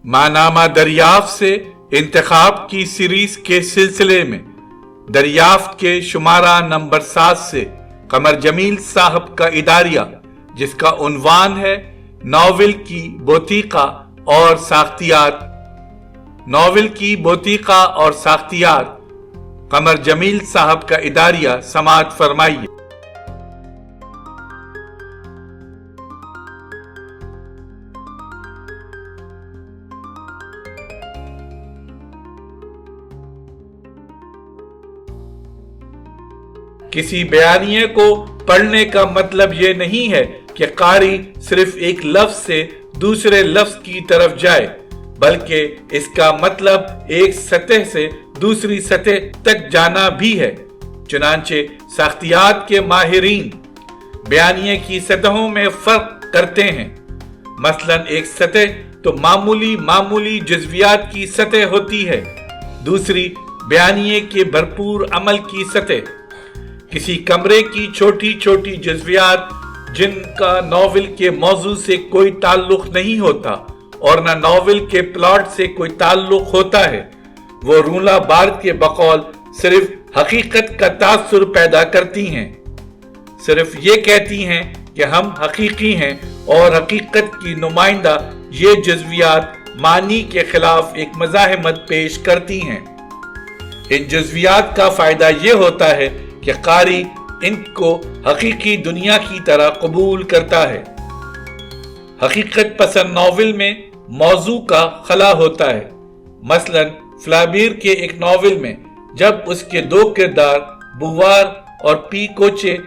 मानामा दरियाफ्त से इंतखाब की सीरीज के सिलसिले में दरियाफ्त के शुमारा नंबर 7 से कमर जमील साहब का इदारिया, जिसका उन्वान है नॉवेल की बोतीका और साख्तियात। नॉवेल की बोतीका और साख्तियात कमर जमील साहब का इदारिया समाअत फरमाइए। किसी बयानिए को पढ़ने का मतलब यह नहीं है कि कारी सिर्फ एक लफ्ज से दूसरे लफ्ज की तरफ जाए, बल्कि इसका मतलब एक सतह से दूसरी सतह तक जाना भी है। चुनांचे साख्तियात के माहिरीन बयानिए की सतहों में फर्क करते हैं। मसलन एक सतह तो मामूली जज्वियात की सतह होती है, दूसरी बयानिए के भरपूर अमल की सतह। किसी कमरे की छोटी छोटी जज्वियात जिनका नॉवेल के मौजू से कोई ताल्लुक नहीं होता और न नॉवेल के प्लॉट से कोई ताल्लुक होता है, वो रूला बार्द के बकौल सिर्फ हकीकत का तासुर पैदा करती हैं। सिर्फ ये कहती हैं कि हम हकीकी हैं और हकीकत की नुमाइंदा ये जज्वियात मानी के खिलाफ एक मज़ाहमत पेश करती हैं। इन जज्वियात का फायदा ये होता है कि कारी इनको हकीकी दुनिया की तरह कबूल करता है। हकीकत पसंद नॉवेल में मौजू का खला होता है। मसलन फ्लाबीर के एक नॉवेल में जब उसके दो किरदार बुवार और पी कोचे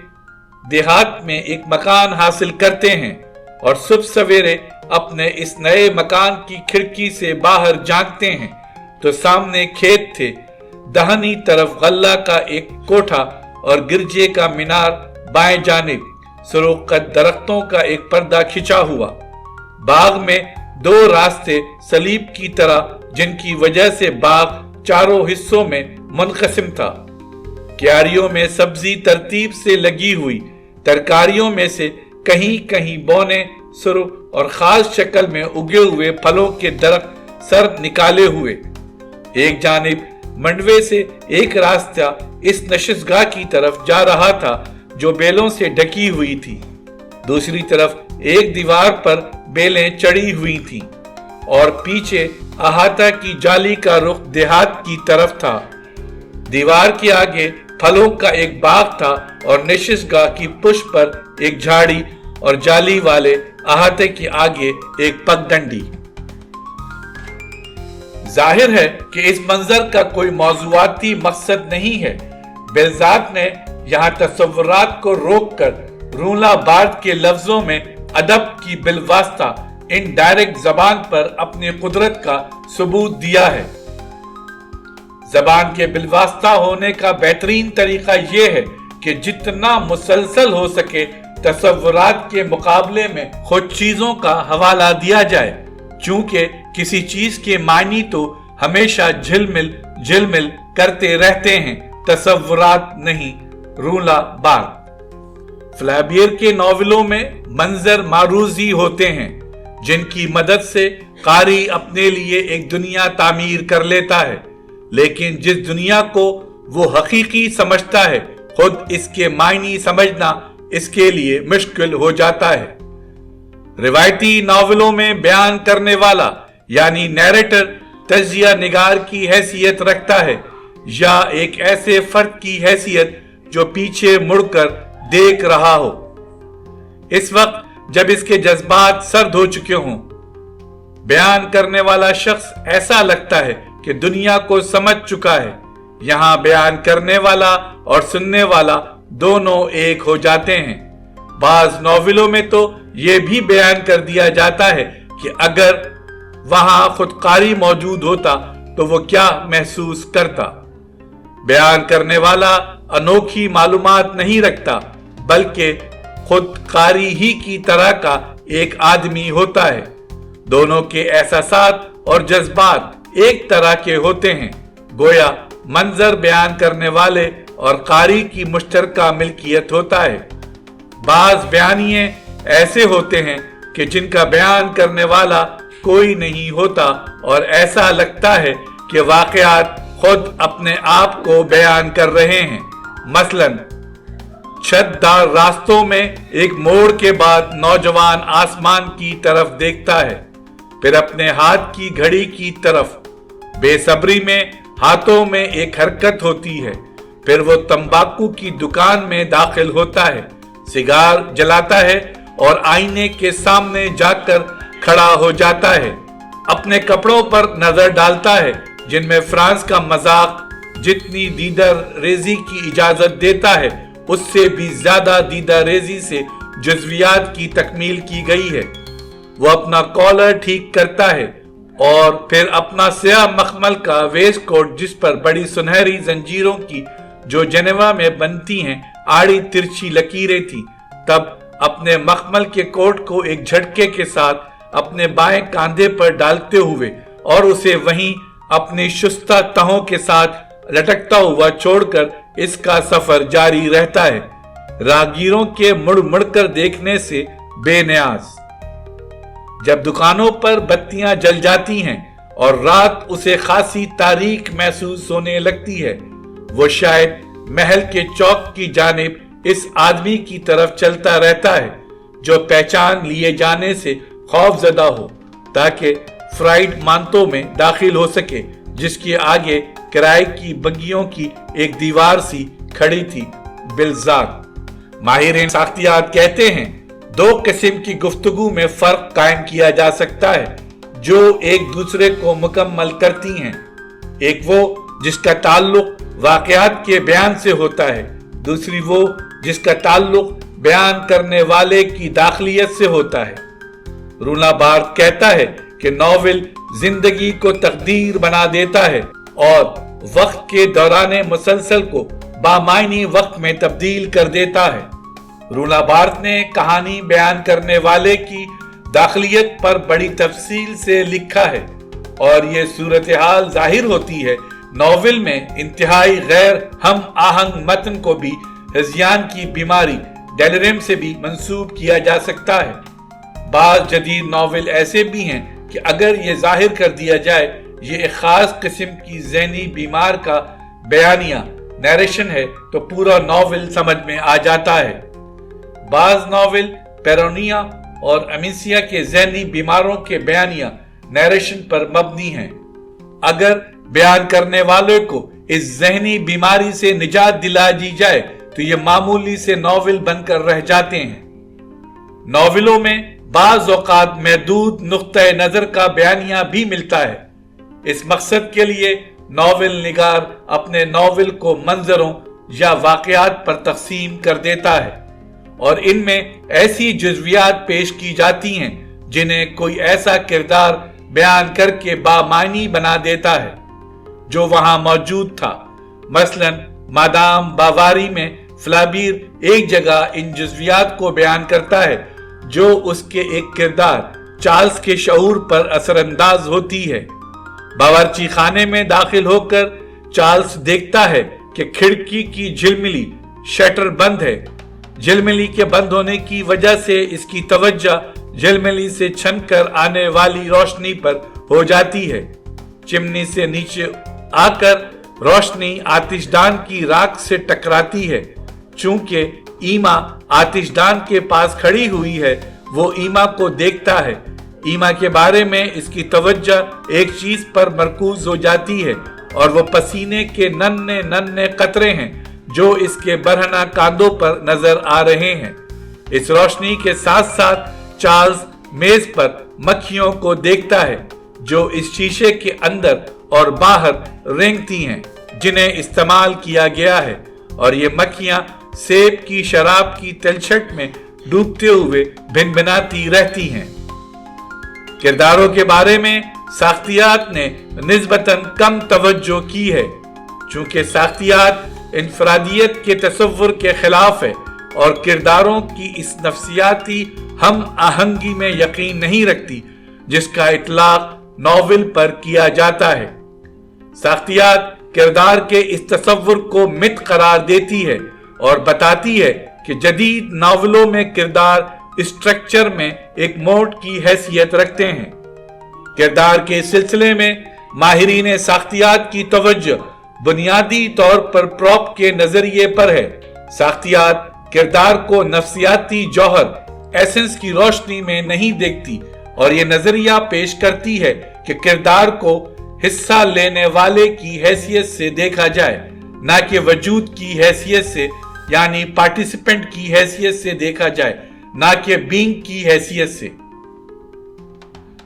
देहात में एक मकान हासिल करते हैं और सुबह सवेरे अपने इस नए मकान की खिड़की से बाहर झांकते हैं तो सामने खेत थे, दाहिनी तरफ गल्ला का एक कोठा और गिरजे का मीनार, बाएं जानिब सुरोकत दरख्तों का एक पर्दा खिंचा हुआ। बाग में दो रास्ते सलीब की तरह, जिनकी वजह से बाग चारों हिस्सों में मुनक़सिम था। क्यारियों में सब्जी तरतीब से लगी हुई, तरकारियों में से कहीं कहीं बौने सुर और खास शक्ल में उगे हुए फलों के दरख्त सर निकाले हुए। एक जानिब मंडवे से एक रास्ता इस नशिशगाह की तरफ जा रहा था जो बेलों से ढकी हुई थी। दूसरी तरफ एक दीवार पर बेलें चढ़ी हुई थीं और पीछे अहाता की जाली का रुख देहात की तरफ था। दीवार के आगे फलों का एक बाग था और नशिशगाह की पुष्प पर एक झाड़ी और जाली वाले अहाते के आगे एक पगडंडी। जाहिर है कि इस मंजर का कोई मौजूआती मकसद नहीं है। बेलज़ाक ने यहाँ तस्वुरात को रोककर रूला बार्द के लफ्जों में अदब की बिलवास्ता इनडायरेक्ट जबान पर अपनी कुदरत का सबूत दिया है। जबान के बिलवास्ता होने का बेहतरीन तरीका यह है कि जितना मुसलसल हो सके तस्वुरात के मुकाबले में खुद चीजों का हवाला दिया जाए, चूंकि किसी चीज के मायनी तो हमेशा झिलमिल करते रहते हैं, तस्वुरात नहीं। रूला बार्द। फ्लाबियर के नॉवेलों में मंजर मारूजी होते हैं जिनकी मदद से कारी अपने लिए एक दुनिया तामीर कर लेता है, लेकिन जिस दुनिया को वो हकीकी समझता है खुद इसके मायनी समझना इसके लिए मुश्किल हो जाता है। रिवायती नॉवेलों में बयान करने वाला यानी नैरेटर तजिया निगार की हैसियत रखता है या एक ऐसे फर्द की हैसियत जो पीछे मुड़कर देख रहा हो। इस वक्त जब इसके जज्बात सर्द हो चुके हों, बयान करने वाला शख्स ऐसा लगता है कि दुनिया को समझ चुका है। यहां बयान करने वाला और सुनने वाला दोनों एक हो जाते हैं। बाज नॉवेलों में तो यह भी बयान कर दिया जाता है कि अगर वहां खुदकारी मौजूद होता तो वो क्या महसूस करता। बयान करने वाला अनोखी मालूमात नहीं रखता, बल्कि खुदकारी ही की तरह का एक आदमी होता है। दोनों के एहसासात और जज्बात एक तरह के होते हैं, गोया मंजर बयान करने वाले और कारी की मुश्तरका मिल्कियत होता है। बाज बयानिए ऐसे होते हैं कि जिनका बयान करने वाला कोई नहीं होता और ऐसा लगता है कि वाकयात खुद अपने आप को बयान कर रहे हैं। मसलन, छतदार रास्तों में एक मोड़ के बाद नौजवान आसमान की तरफ देखता है, फिर अपने हाथ की घड़ी की तरफ। बेसब्री में हाथों में एक हरकत होती है, फिर वो तंबाकू की दुकान में दाखिल होता है, सिगार जलाता है और आईने के सामने जाकर खड़ा हो जाता है। अपने कपड़ों पर नजर डालता है जिनमें फ्रांस का मजाक जितनी दीदार रेजी की इजाजत देता है, उससे भी ज्यादा दीदार रेजी से जज्वियात की तकमील की गई है। वो अपना कॉलर ठीक करता है और फिर अपना स्याह मखमल का वेस्ट कोट, जिस पर बड़ी सुनहरी जंजीरों की जो जेनेवा में बनती हैं आड़ी तिरछी लकीरें थी, तब अपने मखमल के कोट को एक झटके के साथ अपने बाएं कांधे पर डालते हुए और उसे वहीं अपनी शुस्ता तहों के साथ लटकता हुआ छोड़कर इसका सफर जारी रहता है, राहगीरों के मुड़ मुड़कर देखने से बेनियाज। जब दुकानों पर बत्तियां जल जाती हैं और रात उसे खासी तारीख महसूस होने लगती है, वो शायद महल के चौक की जानिब इस आदमी की तरफ चलता रहता है जो पहचान लिए जाने से खौफजदा हो, ताकि फ्राइड मानतों में दाखिल हो सके, जिसके आगे किराए की बग्गियों की एक दीवार सी खड़ी थी। बिलजाक माहिर साख्तियात कहते हैं, दो किस्म की गुफ्तगू में फर्क कायम किया जा सकता है जो एक दूसरे को मुकम्मल करती हैं। एक वो जिसका ताल्लुक वाकयात के बयान से होता है, दूसरी वो जिसका ताल्लुक बयान करने वाले की दाखिलियत से होता है। रूना बार्थ कहता है कि नॉवेल जिंदगी को तकदीर बना देता है और वक्त के दौरान मुसलसल को बामायनी वक्त में तब्दील कर देता है। रूना बार्थ ने कहानी बयान करने वाले की दाखिलियत पर बड़ी तफसील से लिखा है और ये सूरत हाल जाहिर होती है नॉवेल में इंतहाई गैर हम आहंग मतन को भी हिज़यान की बीमारी डेलिरियम से भी मंसूब किया जा सकता है। बाज़ जदीद नॉवेल ऐसे भी हैं कि अगर ये जाहिर कर दिया जाए ये एक खास किस्म की ज़हनी बीमार का बयानिया नरेशन है तो पूरा नॉवेल समझ में आ जाता है। बाज़ नॉवेल पेरोनिया और अमीसिया के ज़हनी बीमारों के बयानिया नरेशन पर मबनी हैं। अगर बयान करने वाले को इस ज़हनी बीमारी से निजात दिला दी जाए तो ये मामूली से नॉवेल बनकर रह जाते हैं। नॉवेलों में बाज़ औक़ात महदूद नुक्ते नज़र का बयानिया भी मिलता है। इस मकसद के लिए नॉवेल निगार अपने नॉवेल को मंजरों या वाक़यात पर तक़सीम कर देता है और इनमें ऐसी जुज़वियात पेश की जाती हैं जिन्हें कोई ऐसा किरदार बयान करके बामानी बना देता है जो वहां मौजूद था। मसलन मादाम बावारी में फ्लाबीर एक जगह इन जुज़वियात को बयान करता है जो उसके एक किरदार चार्ल्स के शऊर पर असरअंदाज होती है। बावर्ची खाने में दाखिल होकर चार्ल्स देखता है कि खिड़की की झिलमिली शटर बंद है। झिलमिली के बंद होने की वजह से इसकी तवज्जो झिलमिली से छनकर आने वाली रोशनी पर हो जाती है। चिमनी से नीचे आकर रोशनी आतिशदान की राख से टकराती है। चूंकि ईमा आतिशदान के पास खड़ी हुई है, वो ईमा को देखता है। ईमा के बारे में इसकी तवज्जो एक चीज पर मरकूज हो जाती है और वो पसीने के नन्हे नन्हे कतरे हैं जो इसके बरहना कांधों पर नजर आ रहे हैं। इस रोशनी के साथ साथ चार्ल्स मेज पर मक्खियों को देखता है जो इस शीशे के अंदर और बाहर रेंगती हैं जिन्हें इस्तेमाल किया गया है और ये मक्खियां सेब की शराब की तलछट में डूबते हुए भिनभिनाती रहती हैं। किरदारों के बारे में साख्तियात ने निस्बतन कम तवज्जो की है। चूंकि साख्तियात इनफरादियत के तसव्वुर के खिलाफ है और किरदारों की इस नफ्सियाती हम आहंगी में यकीन नहीं रखती जिसका इतलाक नॉवेल पर किया जाता है। साख्तियात किरदार के इस तसव्वुर को मित करार देती है और बताती है कि जदीद नॉवेलों में किरदार स्ट्रक्चर में एक मोड की हैसियत रखते हैं। किरदार के सिलसिले में माहिरीन साख्तियात की तवज्जो बुनियादी तौर पर प्रॉप के नजरिए पर है। साख्तियात किरदार को नफ्सियाती जौहर एसेंस की रोशनी में नहीं देखती और ये नजरिया पेश करती है कि किरदार को हिस्सा लेने वाले की हैसियत से देखा जाए, ना कि वजूद की हैसियत से, यानी पार्टिसिपेंट की हैसियत से देखा जाए, ना कि बीइंग की हैसियत से।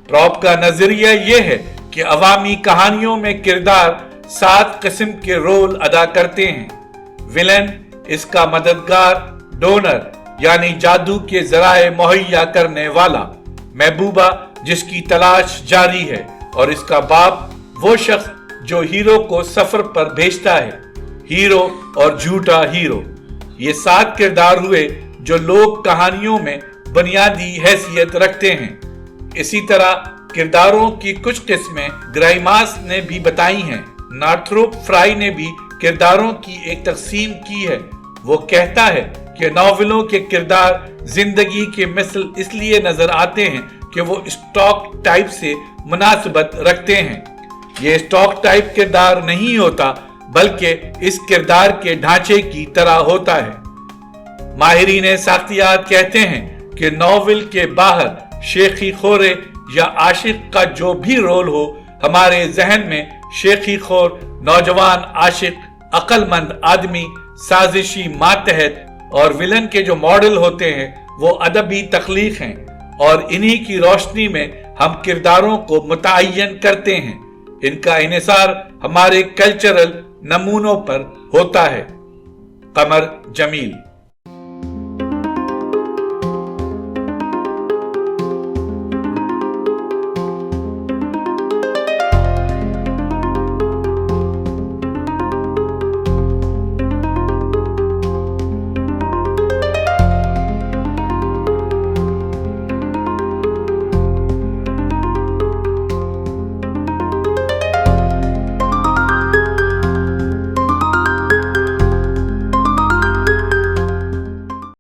प्रॉप का नजरिया यह है कि अवामी कहानियों में किरदार 7 किस्म के रोल अदा करते हैं। विलन, इसका मददगार, डोनर यानी जादू के जराए मुहैया करने वाला, महबूबा जिसकी तलाश जारी है, और इसका बाप वो शख्स जो हीरो को सफर पर भेजता है। हीरो और झूठा हीरो, ये 7 किरदार हुए जो लोक कहानियों में बुनियादी हैसियत रखते हैं। इसी तरह किरदारों की कुछ किस्में ग्राइमास ने भी बताई हैं। नॉर्थरोप फ्राई ने भी किरदारों की एक तकसीम की है। वो कहता है कि नॉवेलों के किरदार जिंदगी के मिसल इसलिए नजर आते हैं कि वो स्टॉक टाइप से मुनासिबत रखते हैं। ये स्टॉक टाइप किरदार नहीं होता, बल्कि इस किरदार के ढांचे की तरह होता है। माहिरीन साख्तियात कहते हैं कि नॉवेल के बाहर शेखी खोरे या आशिक का जो भी रोल हो, हमारे जहन में शेखी खोर, नौजवान आशिक, अक्लमंद आदमी, साजिशी मातहत और विलन के जो मॉडल होते हैं वो अदबी तख्लीक हैं, और इन्हीं की रोशनी में हम किरदारों को मुतय्यन करते हैं। इनका इन्हिसार हमारे कल्चरल नमूनों पर होता है। कमर जमील।